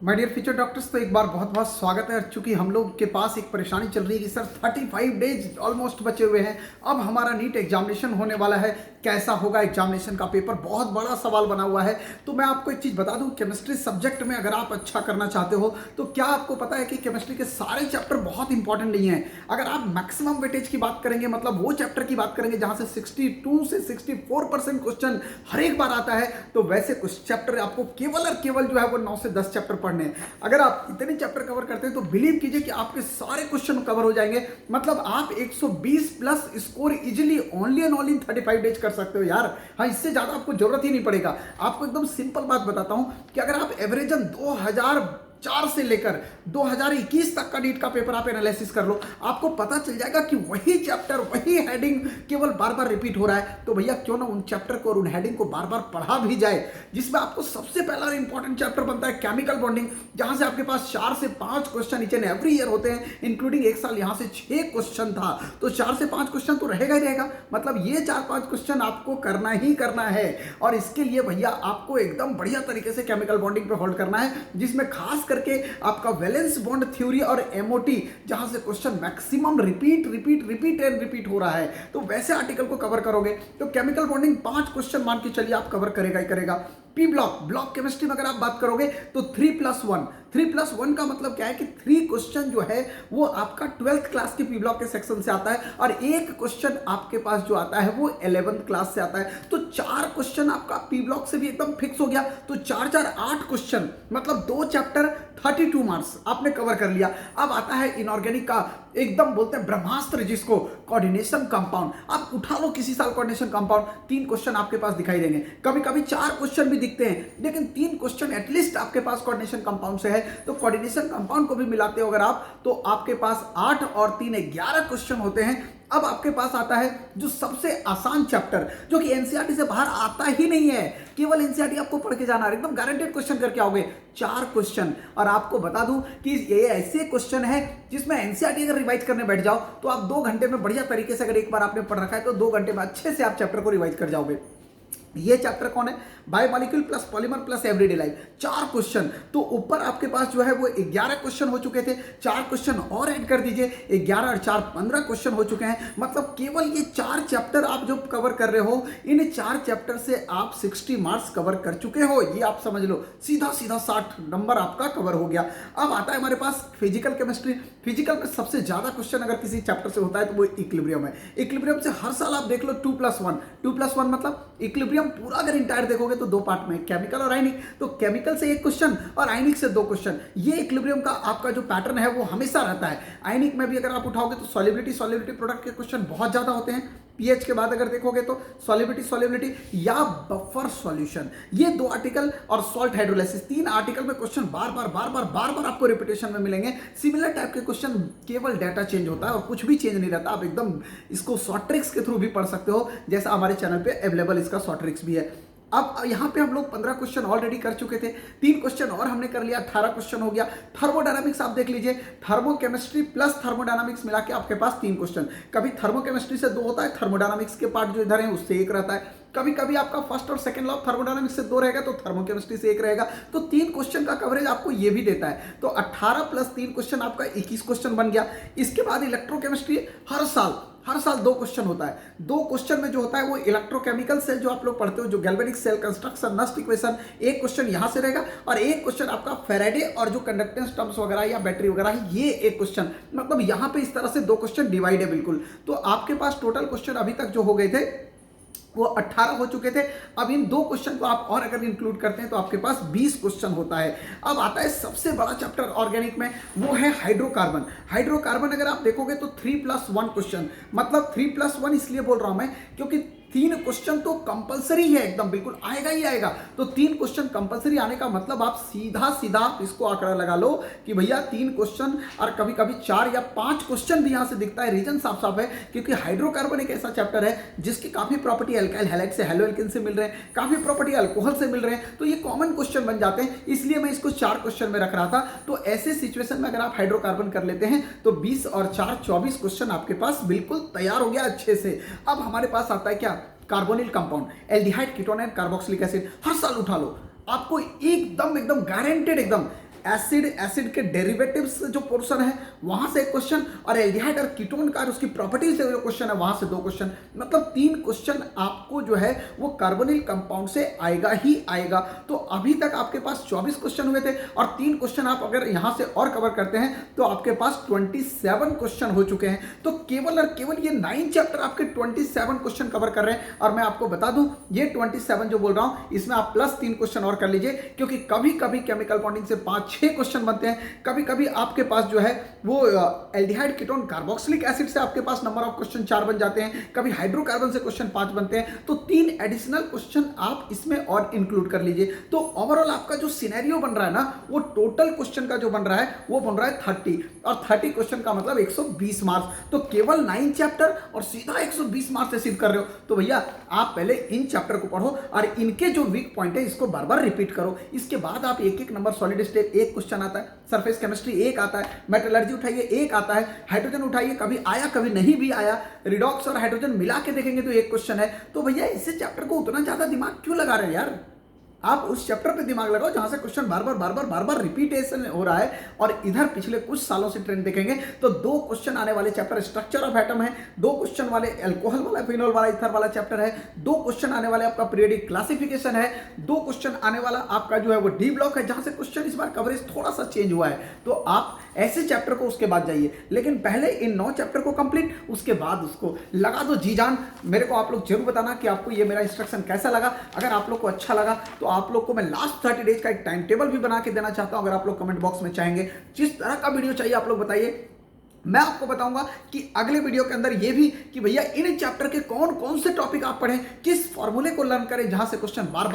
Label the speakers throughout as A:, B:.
A: My dear future doctors, तो एक बार बहुत बहुत स्वागत है। चूंकि हम लोग के पास एक परेशानी चल रही है कि सर 35 डेज ऑलमोस्ट बचे हुए हैं। अब हमारा नीट एग्जामिनेशन होने वाला है। कैसा होगा एग्जामिनेशन का पेपर, बहुत बड़ा सवाल बना हुआ है। तो मैं आपको एक चीज़ बता दूं, केमिस्ट्री सब्जेक्ट में अगर आप अच्छा करना चाहते हो तो क्या आपको पता है कि केमिस्ट्री के सारे चैप्टर बहुत इंपॉर्टेंट नहीं है। अगर आप मैक्सिमम वेटेज की बात करेंगे, मतलब वो चैप्टर की बात करेंगे जहां से 62 से 64% क्वेश्चन हर एक बार आता है, तो वैसे कुछ चैप्टर आपको केवल और केवल जो है वो 9 से 10 चैप्टर पढ़ने हैं। अगर आप इतने चैप्टर कवर करते हैं तो बिलीव कीजिए कि आपके सारे क्वेश्चन कवर हो जाएंगे। मतलब आप 120 plus score easily only and only 35 days कर सकते हो यार। हाँ, इससे ज्यादा आपको जरूरत ही नहीं पड़ेगा। आपको एकदम सिंपल बात बताता हूं कि अगर आप एवरेजन 2004 से लेकर 2021 तक का नीट का पेपर आप एनालिसिस कर लो, आपको पता चल जाएगा कि वही चैप्टर, वही हेडिंग केवल बार बार रिपीट हो रहा है। तो भैया क्यों ना उन चैप्टर को और उन हेडिंग को बार बार पढ़ा भी जाए, जिसमें आपको सबसे पहला इंपॉर्टेंट चैप्टर बनता है केमिकल बॉन्डिंग, जहां से आपके पास 4 से 5 question each and every year होते हैं, इंक्लूडिंग एक साल यहां से 6 क्वेश्चन था। तो 4 से 5 क्वेश्चन तो रहेगा ही रहेगा। मतलब ये 4-5 क्वेश्चन आपको करना ही करना है। और इसके लिए भैया आपको एकदम बढ़िया तरीके से केमिकल बॉन्डिंग पे होल्ड करना है, जिसमें खास करके आपका वैलेंस बॉन्ड थ्योरी और एमओटी, जहां से question maximum repeat repeat repeat and repeat हो रहा है, तो वैसे आर्टिकल को कवर करोगे तो केमिकल बॉन्डिंग 5 क्वेश्चन मान के चलिए आप कवर करेगा ही करेगा। पी ब्लॉक केमिस्ट्री में अगर आप बात करोगे तो 3+1 का मतलब क्या है कि 3 क्वेश्चन जो है वो आपका 12th क्लास के पी ब्लॉक के सेक्शन से आता है, और एक क्वेश्चन आपके पास जो आता है वो 11th क्लास से आता है। तो 4 क्वेश्चन आपका पी ब्लॉक से भी एकदम फिक्स हो गया। तो 4-4-8 क्वेश्चन, मतलब 2 चैप्टर 32 मार्क्स आपने कवर कर लिया। अब आता है इनऑर्गेनिक का एकदम बोलते हैं ब्रह्मास्त्र, जिसको कोऑर्डिनेशन कंपाउंड। आप उठा लो किसी साल कोऑर्डिनेशन कंपाउंड, 3 क्वेश्चन आपके पास दिखाई देंगे। कभी कभी 4 क्वेश्चन भी दिखते हैं, लेकिन 3 क्वेश्चन एटलीस्ट आपके पास कोऑर्डिनेशन कंपाउंड से है। तो कोऑर्डिनेशन कंपाउंड को भी मिलाते हो अगर आप, तो आपके पास 8 और 3 11 क्वेश्चन होते हैं। अब आपके पास आता है जो सबसे आसान चैप्टर, जो कि एनसीईआरटी से बाहर आता ही नहीं है। केवल एनसीईआरटी आपको पढ़ के जाना है, एकदम गारंटेड क्वेश्चन करके आओगे। 4 क्वेश्चन, और आपको बता दूं कि ये ऐसे क्वेश्चन है जिसमें एनसीईआरटी अगर रिवाइज करने बैठ जाओ तो आप 2 घंटे में बढ़िया तरीके से, अगर एक बार आपने पढ़ रखा है तो 2 घंटे में अच्छे से आप चैप्टर को रिवाइज कर जाओगे। ये चैप्टर कौन है? Biomolecule plus polymer plus everyday life, 4 question. तो ऊपर आपके पास जो है वो 11 क्वेश्चन हो चुके थे, 4 क्वेश्चन और ऐड कर दीजिए, 11 और 4 15 क्वेश्चन हो चुके हैं। मतलब केवल ये 4 चैप्टर आप जो कवर कर रहे हो, इन 4 चैप्टर से आप 60 मार्क्स कवर कर चुके हो। ये आप समझ लो, सीधा सीधा 60 नंबर आपका कवर हो गया। अब आता है हमारे पास फिजिकल केमिस्ट्री। फिजिकल में सबसे ज्यादा क्वेश्चन अगर किसी चैप्टर से होता है तो वो इक्विलिब्रियम है। इक्विलिब्रियम से हर साल आप देख लो 2+1 मतलब इक्विलिब्रियम पूरा अगर इंटायर देखोगे तो 2 पार्ट में, केमिकल और आयनिक। तो केमिकल से 1 क्वेश्चन और आयनिक से 2 क्वेश्चन। ये इक्विलिब्रियम का आपका जो पैटर्न है वो हमेशा रहता है। आयनिक में भी अगर आप उठाओगे तो सॉल्युबिलिटी प्रोडक्ट के क्वेश्चन बहुत ज्यादा होते हैं। पीएच के बाद अगर देखोगे तो सॉल्युबिलिटी या बफर सॉल्यूशन, ये 2 आर्टिकल, और सॉल्ट हाइड्रोलाइसिस, 3 आर्टिकल में क्वेश्चन बार बार आपको रिपीटेशन में मिलेंगे। सिमिलर टाइप के क्वेश्चन, केवल डाटा चेंज होता है और कुछ भी चेंज नहीं रहता। आप एकदम इसको शॉर्ट ट्रिक्स के थ्रू भी पढ़ सकते हो, जैसा हमारे चैनल पे अवेलेबल इसका शॉर्ट ट्रिक्स भी है। अब यहाँ पे हम लोग 15 क्वेश्चन ऑलरेडी कर चुके थे, 3 क्वेश्चन और हमने कर लिया, 18 क्वेश्चन हो गया। थर्मोडायनामिक्स आप देख लीजिए, थर्मोकेमिस्ट्री प्लस थर्मोडायनामिक्स मिला के आपके पास 3 क्वेश्चन। कभी थर्मोकेमिस्ट्री से 2 होता है, थर्मोडायनामिक्स के पार्ट जो इधर है उससे 1 रहता है। कभी कभी आपका फर्स्ट और सेकंड लॉ ऑफ थर्मोडायनामिक्स से 2 रहेगा तो थर्मोकेमिस्ट्री से 1 रहेगा। तो 3 क्वेश्चन का कवरेज आपको ये भी देता है। तो 18 प्लस 3 क्वेश्चन आपका 21 क्वेश्चन बन गया। इसके बाद इलेक्ट्रोकेमिस्ट्री हर साल 2 क्वेश्चन होता है। 2 क्वेश्चन में जो होता है वो इलेक्ट्रोकेमिकल सेल जो आप लोग पढ़ते हो, जो galvanic cell construction, Nernst equation, 1 question यहां से रहेगा, और 1 क्वेश्चन आपका फेराडे और जो कंडक्टेंस टर्म्स वगैरह या बैटरी वगैरह है, ये 1 क्वेश्चन। मतलब यहां पे इस तरह से 2 क्वेश्चन डिवाइड है बिल्कुल। तो आपके पास टोटल क्वेश्चन अभी तक जो हो गए थे वो 18 हो चुके थे। अब इन 2 क्वेश्चन को आप और अगर इंक्लूड करते हैं तो आपके पास 20 क्वेश्चन होता है। अब आता है सबसे बड़ा चैप्टर ऑर्गेनिक में, वो है हाइड्रोकार्बन अगर आप देखोगे तो 3+1 क्वेश्चन। मतलब 3+1 इसलिए बोल रहा हूं मैं क्योंकि 3 क्वेश्चन तो कंपलसरी है, एकदम बिल्कुल आएगा ही आएगा। तो 3 क्वेश्चन कंपलसरी आने का मतलब आप सीधा इसको आंकड़ा लगा लो कि भैया 3 क्वेश्चन, और कभी कभी 4 या 5 क्वेश्चन भी यहां से दिखता है। रीजन साफ साफ है, क्योंकि हाइड्रोकार्बन एक ऐसा चैप्टर है जिसकी काफी प्रॉपर्टी अल्काइल हैलाइड से हेलो एल्केन से मिल रहे हैं, काफी प्रॉपर्टी अल्कोहल से मिल रहे हैं। तो ये कॉमन क्वेश्चन बन जाते हैं, इसलिए मैं इसको 4 क्वेश्चन में रख रहा था। तो ऐसे सिचुएशन में अगर आप हाइड्रोकार्बन कर लेते हैं तो 20 और 4 24 क्वेश्चन आपके पास बिल्कुल तैयार हो गया अच्छे से। अब हमारे पास आता है क्या? Carbonyl compound, aldehyde, ketone and carboxylic acid. हर साल उठा लो, आपको एकदम गारंटेड एकदम एसिड के डेरिवेटिव्स जो पोर्शन है वहां से एक क्वेश्चन, और एल्डिहाइड और कीटोन का उसकी प्रॉपर्टीज से जो क्वेश्चन है वहां से 2 क्वेश्चन। मतलब 3 क्वेश्चन आपको जो है वो कार्बोनिल कंपाउंड से आएगा ही आएगा। तो अभी तक आपके पास 24 क्वेश्चन हुए थे, और 3 क्वेश्चन आप अगर यहां से और कवर करते हैं तो आपके पास 27 क्वेश्चन हो चुके हैं। तो केवल और केवल ये 9 चैप्टर आपके 27 क्वेश्चन कवर कर रहे हैं। और मैं आपको बता दूं ये 27 जो बोल रहा हूं इसमें आप प्लस 3 क्वेश्चन और कर लीजिए, क्योंकि कभी कभी केमिकल बॉन्डिंग से 5-6 क्वेश्चन बनते हैं, कभी कभी आपके पास जो है वो एल्डिहाइड कीटोन कार्बोक्सिलिक एसिड से आपके पास नंबर ऑफ क्वेश्चन 4 बन जाते हैं, कभी हाइड्रोकार्बन से क्वेश्चन 5 बनते हैं। तो 3 एडिशनल क्वेश्चन आप इसमें और इंक्लूड कर लीजिए। तो ओवरऑल आपका जो सिनेरियो बन रहा है ना, वो टोटल क्वेश्चन का जो बन रहा है वो बन रहा है 30, और 30 क्वेश्चन का मतलब 120 मार्क्स। तो केवल 9 चैप्टर और सीधा 120 मार्क्स से सीव कर रहे हो। तो भैया आप पहले इन चैप्टर को पढ़ो और इनके जो वीक पॉइंट है इसको बार बार रिपीट करो। इसके बाद आप एक एक नंबर, सॉलिड स्टेट 1 क्वेश्चन आता है, सरफेस केमिस्ट्री 1 आता है, मेटलर्जी उठाइए 1 आता है, हाइड्रोजन उठाइए कभी आया कभी नहीं भी आया, रिडॉक्स और हाइड्रोजन मिला के देखेंगे तो 1 क्वेश्चन है। तो भैया इस चैप्टर को उतना ज्यादा दिमाग क्यों लगा रहे हैं यार? आप उस चैप्टर पे दिमाग लगाओ जहां से क्वेश्चन बार बार रिपीटेशन हो रहा है। और इधर पिछले कुछ सालों से ट्रेंड देखेंगे तो 2 क्वेश्चन आने वाले चैप्टर स्ट्रक्चर ऑफ एटम है, 2 क्वेश्चन वाले अल्कोहल वाला, फिनोल वाला, ईथर वाला चैप्टर है, 2 क्वेश्चन आने वाले आपका पीरियोडिक क्लासिफिकेशन है, 2 क्वेश्चन आने वाला आपका जो है वो डी ब्लॉक है, जहां से क्वेश्चन इस बार कवरेज थोड़ा सा चेंज हुआ है। तो आप ऐसे चैप्टर को उसके बाद जाइए, लेकिन पहले इन 9 चैप्टर को कंप्लीट, उसके बाद उसको लगा दो जी जान। मेरे को आप लोग जरूर बताना कि आपको ये मेरा इंस्ट्रक्शन कैसा लगा। अगर आप लोग को अच्छा लगा तो आप लोग को मैं लास्ट 30 डेज का एक टाइम टेबल भी बना के देना चाहता हूं। अगर आप लोग कमेंट बॉक्स में चाहेंगे जिस तरह का वीडियो चाहिए आप लोग बताइए, मैं आपको बताऊंगा कि अगले वीडियो के अंदर ये भी कि भैया इन चैप्टर के कौन कौन से टॉपिक आप पढ़ें, किस फॉर्मूले को लर्न करें जहां से क्वेश्चन बार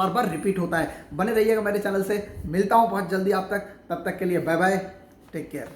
A: बार रिपीट होता है। बने रहिएगा मेरे चैनल से, मिलता हूं बहुत जल्दी आप तक, तब तक के लिए बाय बाय, टेक केयर।